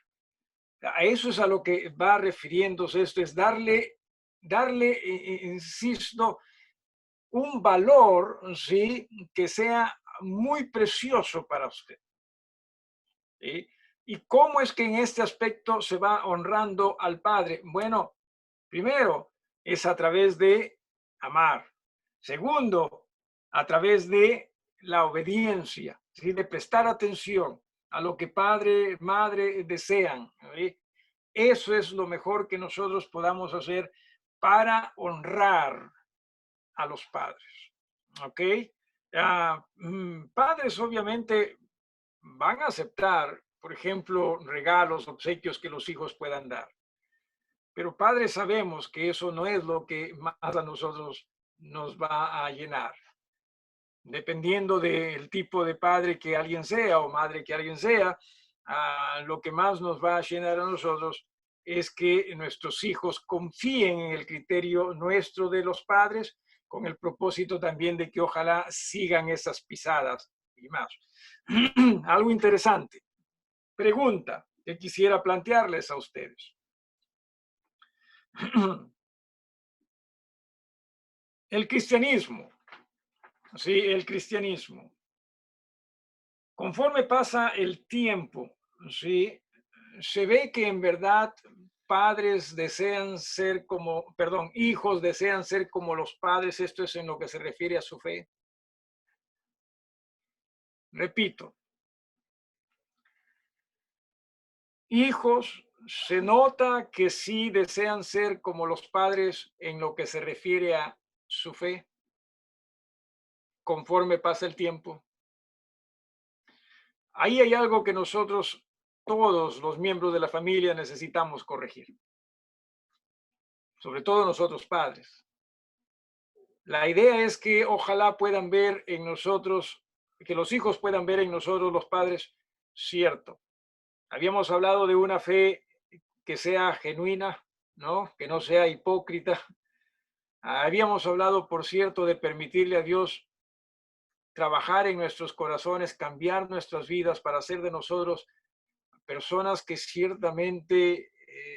A eso es a lo que va refiriéndose esto, es darle, insisto, un valor, ¿sí?, que sea muy precioso para usted. ¿Sí? ¿Y cómo es que en este aspecto se va honrando al Padre? Bueno, primero es a través de amar. Segundo, a través de la obediencia, ¿sí?, de prestar atención a lo que padre, madre desean. ¿Sí? Eso es lo mejor que nosotros podamos hacer para honrar a los padres. ¿Ok? Padres obviamente van a aceptar, por ejemplo, regalos, obsequios que los hijos puedan dar. Pero padres sabemos que eso no es lo que más a nosotros nos va a llenar. Dependiendo del tipo de padre que alguien sea o madre que alguien sea, lo que más nos va a llenar a nosotros es que nuestros hijos confíen en el criterio nuestro de los padres, con el propósito también de que ojalá sigan esas pisadas y más. Algo interesante. Pregunta que quisiera plantearles a ustedes. El cristianismo, sí, el cristianismo. Conforme pasa el tiempo, sí, se ve que en verdad padres desean ser como, perdón, hijos desean ser como los padres. Esto es en lo que se refiere a su fe. Repito, hijos se nota que sí desean ser como los padres en lo que se refiere a su fe conforme pasa el tiempo. Ahí hay algo que nosotros, todos los miembros de la familia, necesitamos corregir, sobre todo nosotros padres. La idea es que ojalá puedan ver en nosotros, que los hijos puedan ver en nosotros los padres, cierto. Habíamos hablado de una fe que sea genuina, ¿no? Que no sea hipócrita. Habíamos hablado, por cierto, de permitirle a Dios trabajar en nuestros corazones, cambiar nuestras vidas para hacer de nosotros personas que ciertamente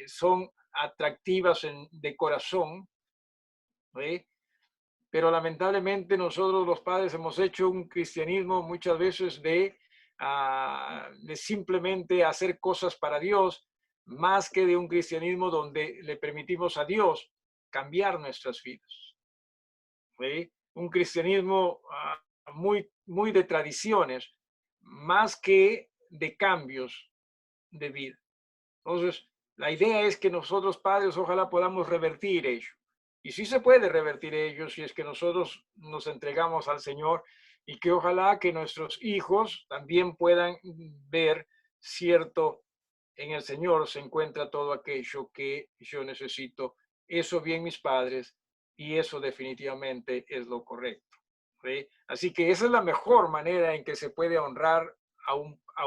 son atractivas de corazón, ¿sí? Pero lamentablemente nosotros los padres hemos hecho un cristianismo muchas veces de simplemente hacer cosas para Dios, más que de un cristianismo donde le permitimos a Dios cambiar nuestras vidas. ¿Sí? Un cristianismo muy de tradiciones, más que de cambios de vida. Entonces, la idea es que nosotros padres ojalá podamos revertir ello. Y sí se puede revertir ello si es que nosotros nos entregamos al Señor, y que ojalá que nuestros hijos también puedan ver cierto en el Señor se encuentra todo aquello que yo necesito. Eso vi en mis padres y eso definitivamente es lo correcto. ¿Sí? Así que esa es la mejor manera en que se puede honrar a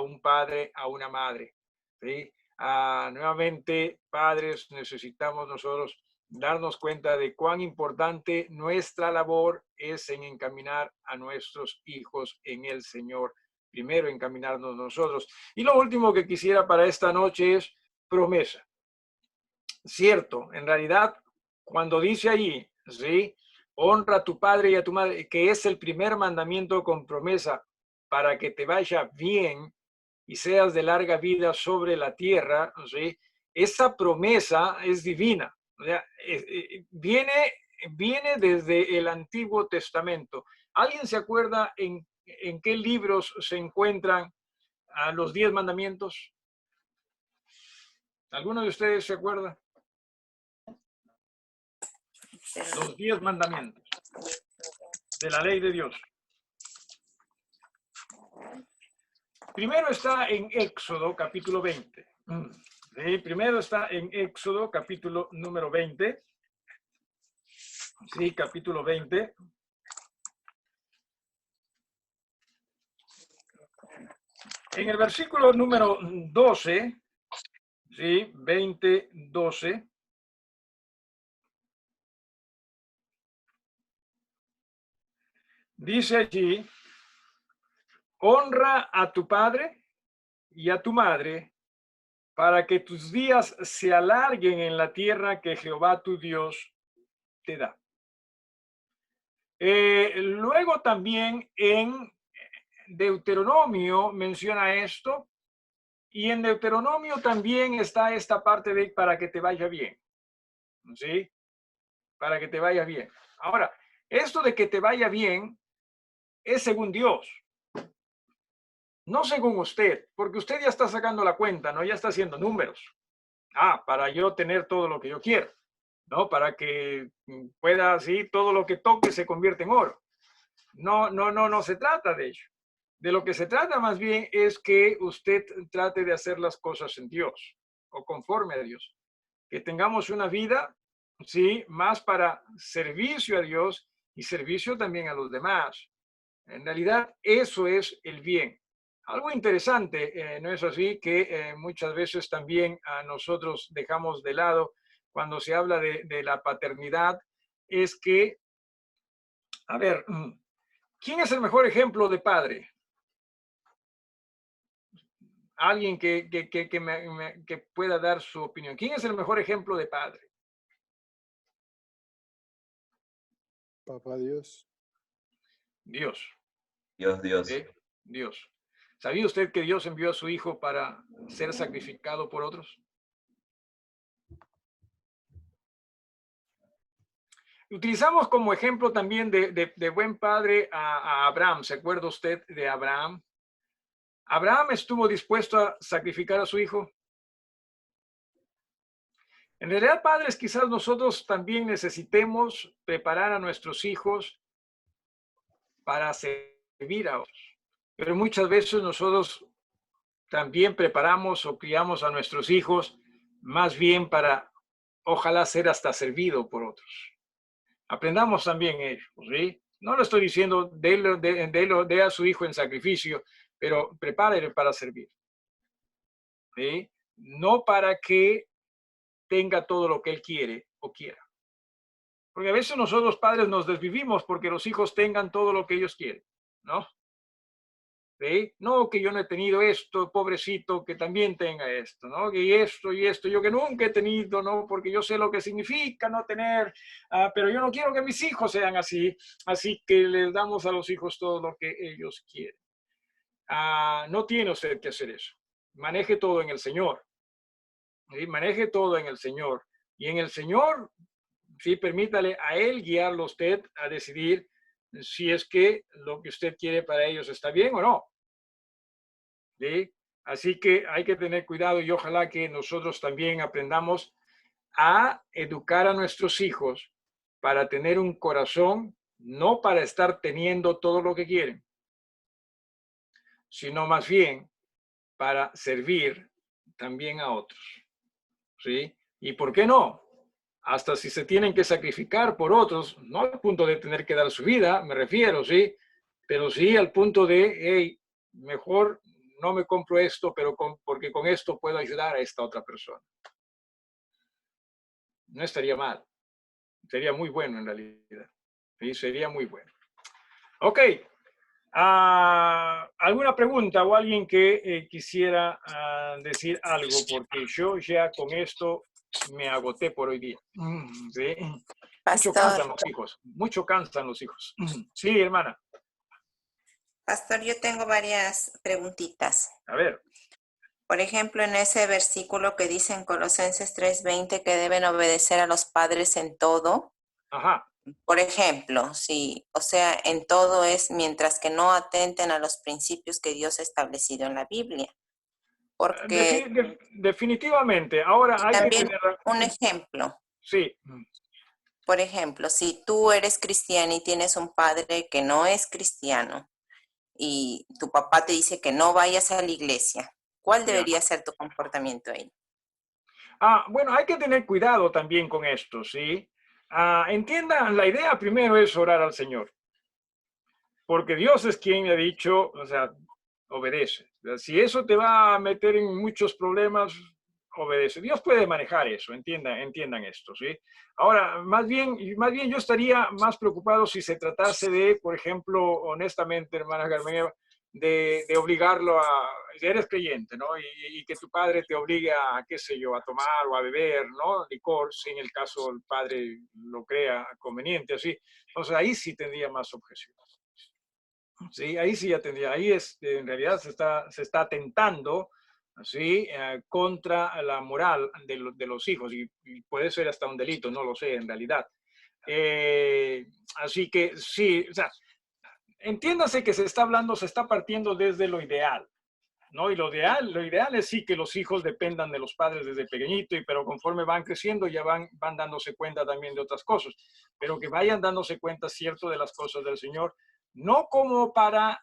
un padre, a una madre. ¿Sí? Nuevamente, padres, necesitamos nosotros darnos cuenta de cuán importante nuestra labor es en encaminar a nuestros hijos en el Señor. Primero, encaminarnos nosotros. Y lo último que quisiera para esta noche es promesa. Cierto, en realidad, cuando dice allí, ¿sí? Honra a tu padre y a tu madre, que es el primer mandamiento con promesa para que te vaya bien y seas de larga vida sobre la tierra, ¿sí? Esa promesa es divina. O sea, viene desde el Antiguo Testamento. ¿Alguien se acuerda en qué libros se encuentran los 10 mandamientos? ¿Alguno de ustedes se acuerda? Los 10 mandamientos de la ley de Dios. Primero está en Éxodo, capítulo 20. ¿Sí? Primero está en Éxodo, capítulo número 20. Sí, capítulo 20. En el versículo número 12, sí, 20, 12. Dice allí, honra a tu padre y a tu madre para que tus días se alarguen en la tierra que Jehová tu Dios te da. Luego también en Deuteronomio menciona esto, y en Deuteronomio también está esta parte de para que te vaya bien, ¿sí? Para que te vaya bien. Ahora, esto de que te vaya bien es según Dios, no según usted, porque usted ya está sacando la cuenta, ¿no? Ya está haciendo números. Para yo tener todo lo que yo quiero, ¿no? Para que pueda, así, todo lo que toque se convierte en oro. No se trata de ello. De lo que se trata más bien es que usted trate de hacer las cosas en Dios o conforme a Dios. Que tengamos una vida, sí, más para servicio a Dios y servicio también a los demás. En realidad, eso es el bien. Algo interesante, ¿no es así? Que muchas veces también a nosotros dejamos de lado cuando se habla de la paternidad, es que, a ver, ¿quién es el mejor ejemplo de padre? Alguien que pueda dar su opinión. ¿Quién es el mejor ejemplo de padre? Papá Dios. Dios. Dios. ¿Sí? Dios. ¿Sabía usted que Dios envió a su Hijo para ser sacrificado por otros? Utilizamos como ejemplo también de buen padre a Abraham. ¿Se acuerda usted de Abraham? ¿Abraham estuvo dispuesto a sacrificar a su hijo? En realidad, padres, quizás nosotros también necesitemos preparar a nuestros hijos para servir a otros. Pero muchas veces nosotros también preparamos o criamos a nuestros hijos más bien para, ojalá, ser hasta servido por otros. Aprendamos también ellos, ¿sí? No lo estoy diciendo de a su hijo en sacrificio, pero prepárele para servir, ¿sí? No para que tenga todo lo que él quiere o quiera. Porque a veces nosotros padres nos desvivimos porque los hijos tengan todo lo que ellos quieren, ¿no? ¿Sí? No, que yo no he tenido esto, pobrecito, que también tenga esto, ¿no? Y esto, yo que nunca he tenido, ¿no? Porque yo sé lo que significa no tener, pero yo no quiero que mis hijos sean así, así que les damos a los hijos todo lo que ellos quieren. No tiene usted que hacer eso. Maneje todo en el Señor. ¿Sí? Maneje todo en el Señor. Y en el Señor, sí, permítale a Él guiarlo a usted a decidir si es que lo que usted quiere para ellos está bien o no. ¿Sí? Así que hay que tener cuidado y ojalá que nosotros también aprendamos a educar a nuestros hijos para tener un corazón, no para estar teniendo todo lo que quieren, sino más bien para servir, también a otros, ¿sí? ¿Y por qué no? Hasta si se tienen que sacrificar por otros, no al punto de tener que dar su vida, me refiero, ¿sí? Pero sí al punto de, hey, mejor no me compro esto, pero porque con esto puedo ayudar a esta otra persona. No estaría mal. Sería muy bueno en realidad. Sí, sería muy bueno. Ok. ¿Alguna pregunta o alguien que quisiera decir algo? Porque yo ya con esto me agoté por hoy día. ¿Sí? Mucho Pastor, cansan los hijos. Mucho cansan los hijos. Sí, hermana. pastor, yo tengo varias preguntitas. A ver. Por ejemplo, en ese versículo que dice en Colosenses 3:20 que deben obedecer a los padres en todo. Ajá. Por ejemplo, sí, o sea, en todo es mientras que no atenten a los principios que Dios ha establecido en la Biblia. Porque Definitivamente. Ahora hay que también tener... un ejemplo. Sí. Por ejemplo, si tú eres cristiano y tienes un padre que no es cristiano y tu papá te dice que no vayas a la iglesia, ¿cuál debería ser tu comportamiento ahí? Bueno, hay que tener cuidado también con esto, ¿sí? Entiendan, la idea primero es orar al Señor, porque Dios es quien le ha dicho, o sea, obedece. O sea, si eso te va a meter en muchos problemas, obedece. Dios puede manejar eso, entiendan esto, ¿sí? Ahora, más bien yo estaría más preocupado si se tratase de, por ejemplo, honestamente, hermana Carmen, de obligarlo a, si eres creyente, ¿no? Y que tu padre te obligue a, qué sé yo, a tomar o a beber, ¿no? Licor, si en el caso el padre lo crea conveniente, así. Entonces ahí sí tendría más objeción. Sí, ahí sí ya tendría, ahí es, en realidad se está atentando, ¿sí? Contra la moral de los hijos y puede ser hasta un delito, no lo sé en realidad. Así que sí, o sea, entiéndase que se está hablando, se está partiendo desde lo ideal, ¿no? Y lo ideal es sí que los hijos dependan de los padres desde pequeñito, pero conforme van creciendo ya van dándose cuenta también de otras cosas, pero que vayan dándose cuenta, cierto, de las cosas del Señor, no como para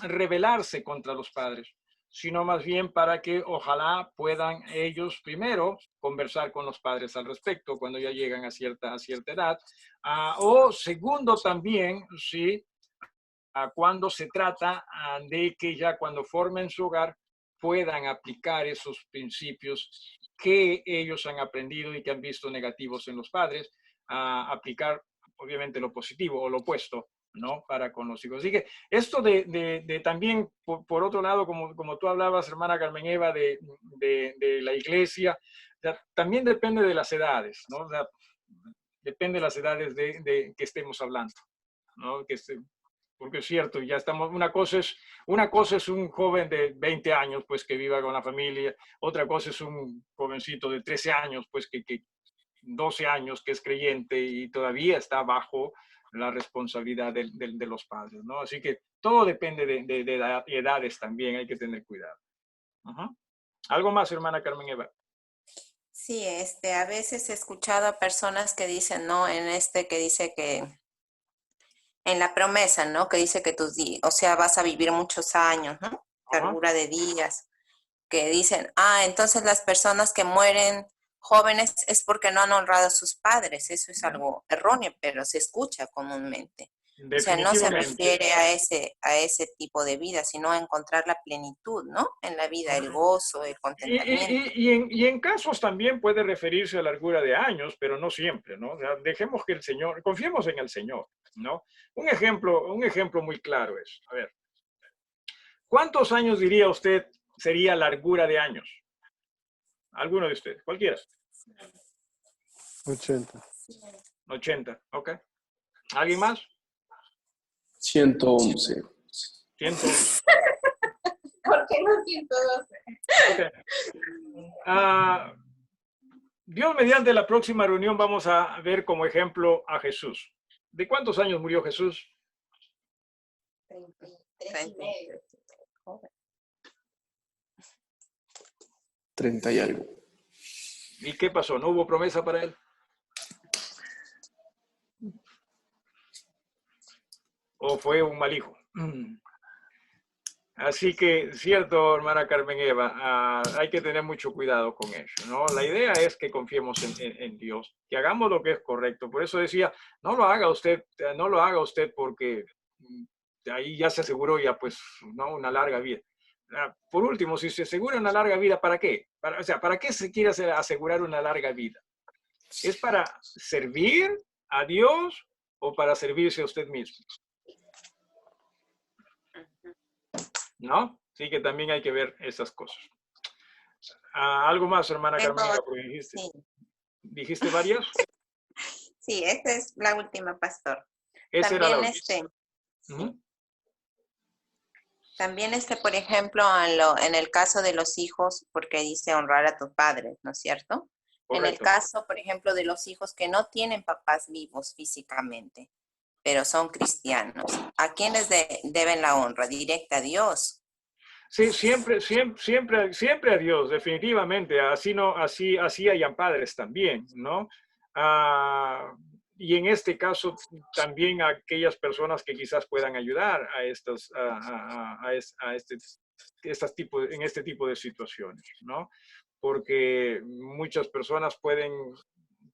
rebelarse contra los padres, sino más bien para que ojalá puedan ellos primero conversar con los padres al respecto cuando ya llegan a cierta edad, o segundo también, sí, cuando se trata de que ya cuando formen su hogar puedan aplicar esos principios que ellos han aprendido y que han visto negativos en los padres, a aplicar obviamente lo positivo o lo opuesto, ¿no? Para con los hijos. Así que esto de también, por otro lado, como tú hablabas, hermana Carmen Eva, de la iglesia, o sea, también depende de las edades, ¿no? O sea, depende de las edades de que estemos hablando, ¿no? Porque es cierto, ya estamos, una cosa es un joven de 20 años, pues que viva con la familia, otra cosa es un jovencito de 13 años, pues que 12 años que es creyente y todavía está bajo la responsabilidad de los padres, ¿no? Así que todo depende de edades también, hay que tener cuidado. ¿Algo más, hermana Carmen Eva? Sí, a veces he escuchado a personas que dicen, ¿no? Que dice que en la promesa, ¿no? Que dice que o sea, vas a vivir muchos años, ¿no? Largura de días. Que dicen, entonces las personas que mueren jóvenes es porque no han honrado a sus padres. Eso es algo erróneo, pero se escucha comúnmente. O sea, no se refiere a ese tipo de vida, sino a encontrar la plenitud, ¿no? En la vida, el gozo, el contentamiento. Y en casos también puede referirse a largura de años, pero no siempre, ¿no? O sea, dejemos que el Señor, confiemos en el Señor, ¿no? Un ejemplo muy claro es, a ver, ¿cuántos años diría usted sería largura de años? Alguno de ustedes, cualquiera. 80. 80, ok. ¿Alguien más? 111. 111. ¿Por qué no 112? Ok. Dios mediante la próxima reunión vamos a ver como ejemplo a Jesús. ¿De cuántos años murió Jesús? 30 y algo. ¿Y qué pasó? ¿No hubo promesa para él? ¿O fue un mal hijo? Así que, cierto, hermana Carmen Eva, hay que tener mucho cuidado con eso, ¿no? La idea es que confiemos en Dios, que hagamos lo que es correcto. Por eso decía, no lo haga usted porque ahí ya se aseguró ya, pues, ¿no? Una larga vida. Por último, si se asegura una larga vida, ¿para qué? O sea, ¿para qué se quiere asegurar una larga vida? ¿Es para servir a Dios o para servirse a usted mismo? ¿No? Sí que también hay que ver esas cosas. Algo más, hermana Tengo- Carmen, porque sí, dijiste varias. sí, esta es la última, pastor. Esa era la También última. sí. También por ejemplo, en el caso de los hijos, porque dice honrar a tus padres, ¿no es cierto? En el Correcto. caso, por ejemplo, de los hijos que no tienen papás vivos físicamente, pero son cristianos, ¿a quiénes deben la honra? ¿Directa a Dios? Sí, siempre a Dios, definitivamente. Así hayan padres también, ¿no? Y en este caso también a aquellas personas que quizás puedan ayudar a en este tipo de situaciones, ¿no? Porque muchas personas pueden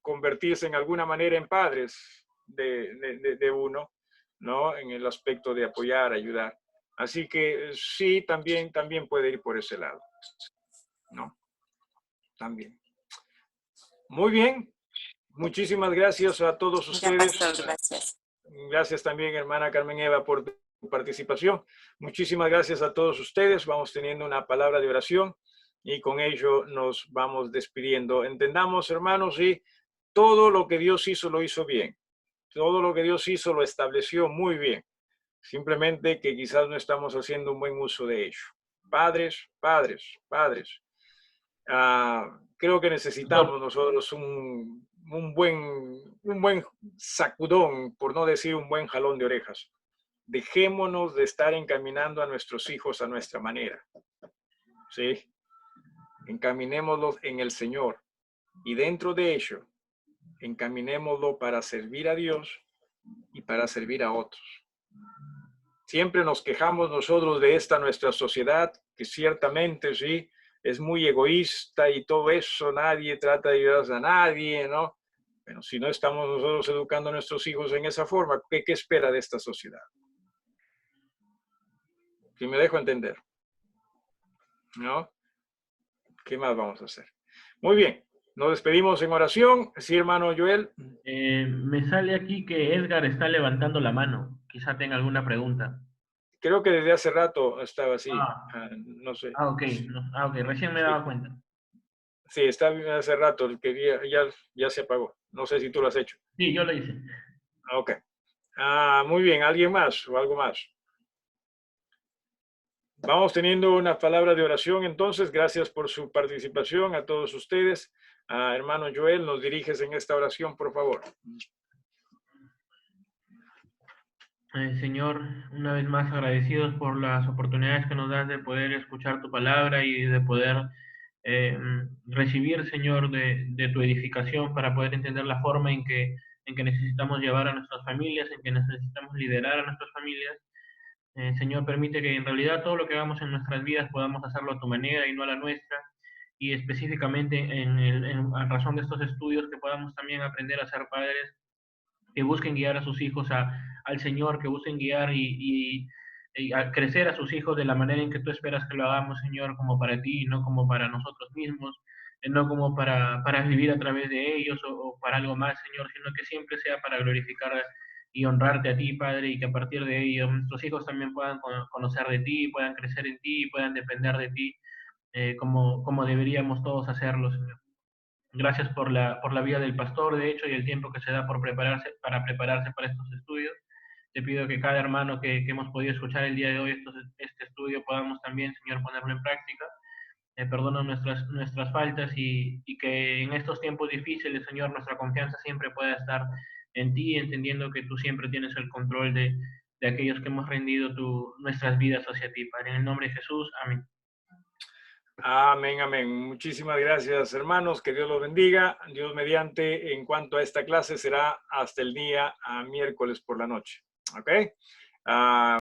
convertirse en alguna manera en padres de uno, ¿no? En el aspecto de apoyar, ayudar. Así que sí, también puede ir por ese lado, ¿no? También. Muy bien. Muchísimas gracias a todos Ya, ustedes. pastor, gracias. Gracias también, hermana Carmen Eva, por tu participación. Muchísimas gracias a todos ustedes. Vamos teniendo una palabra de oración y con ello nos vamos despidiendo. Entendamos, hermanos, y todo lo que Dios hizo, lo hizo bien. Todo lo que Dios hizo, lo estableció muy bien. Simplemente que quizás no estamos haciendo un buen uso de ello. Padres. Creo que necesitamos nosotros un buen sacudón, por no decir un buen jalón de orejas. Dejémonos de estar encaminando a nuestros hijos a nuestra manera. ¿Sí? Encaminémoslos en el Señor. Y dentro de ello, encaminémoslo para servir a Dios y para servir a otros. Siempre nos quejamos nosotros de esta nuestra sociedad, que ciertamente sí, es muy egoísta y todo eso, nadie trata de ayudar a nadie, ¿no? Pero si no estamos nosotros educando a nuestros hijos en esa forma, ¿qué espera de esta sociedad? Si me dejo entender, ¿no? ¿Qué más vamos a hacer? Muy bien, nos despedimos en oración. Sí, hermano Joel. Me sale aquí que Edgar está levantando la mano. Quizá tenga alguna pregunta. Creo que desde hace rato estaba así, no sé. Ok, ok, recién me he dado cuenta. Sí, está hace rato, que ya se apagó. No sé si tú lo has hecho. Sí, yo lo hice. Ok. Muy bien, ¿alguien más o algo más? Vamos teniendo una palabra de oración, entonces, gracias por su participación a todos ustedes. Hermano Joel, nos diriges en esta oración, por favor. Señor, una vez más agradecidos por las oportunidades que nos das de poder escuchar tu palabra y de poder recibir, Señor, de tu edificación para poder entender la forma en que necesitamos llevar a nuestras familias, en que necesitamos liderar a nuestras familias. Señor, permite que en realidad todo lo que hagamos en nuestras vidas podamos hacerlo a tu manera y no a la nuestra. Y específicamente a razón de estos estudios que podamos también aprender a ser padres que busquen guiar a sus hijos al Señor, que busquen guiar y a crecer a sus hijos de la manera en que tú esperas que lo hagamos, Señor, como para ti, no como para nosotros mismos, no como para vivir a través de ellos o para algo más, Señor, sino que siempre sea para glorificar y honrarte a ti, Padre, y que a partir de ello nuestros hijos también puedan conocer de ti, puedan crecer en ti, puedan depender de ti, como deberíamos todos hacerlo, Señor. Gracias por la vida del pastor, de hecho, y el tiempo que se da para prepararse para estos estudios. Te pido que cada hermano que hemos podido escuchar el día de hoy este estudio podamos también, Señor, ponerlo en práctica. Perdona nuestras faltas y que en estos tiempos difíciles, Señor, nuestra confianza siempre pueda estar en ti, entendiendo que tú siempre tienes el control de aquellos que hemos rendido nuestras vidas hacia ti, Padre. En el nombre de Jesús, amén. Amén, amén. Muchísimas gracias, hermanos. Que Dios los bendiga. Dios mediante, en cuanto a esta clase, será hasta el día miércoles por la noche. ¿Ok?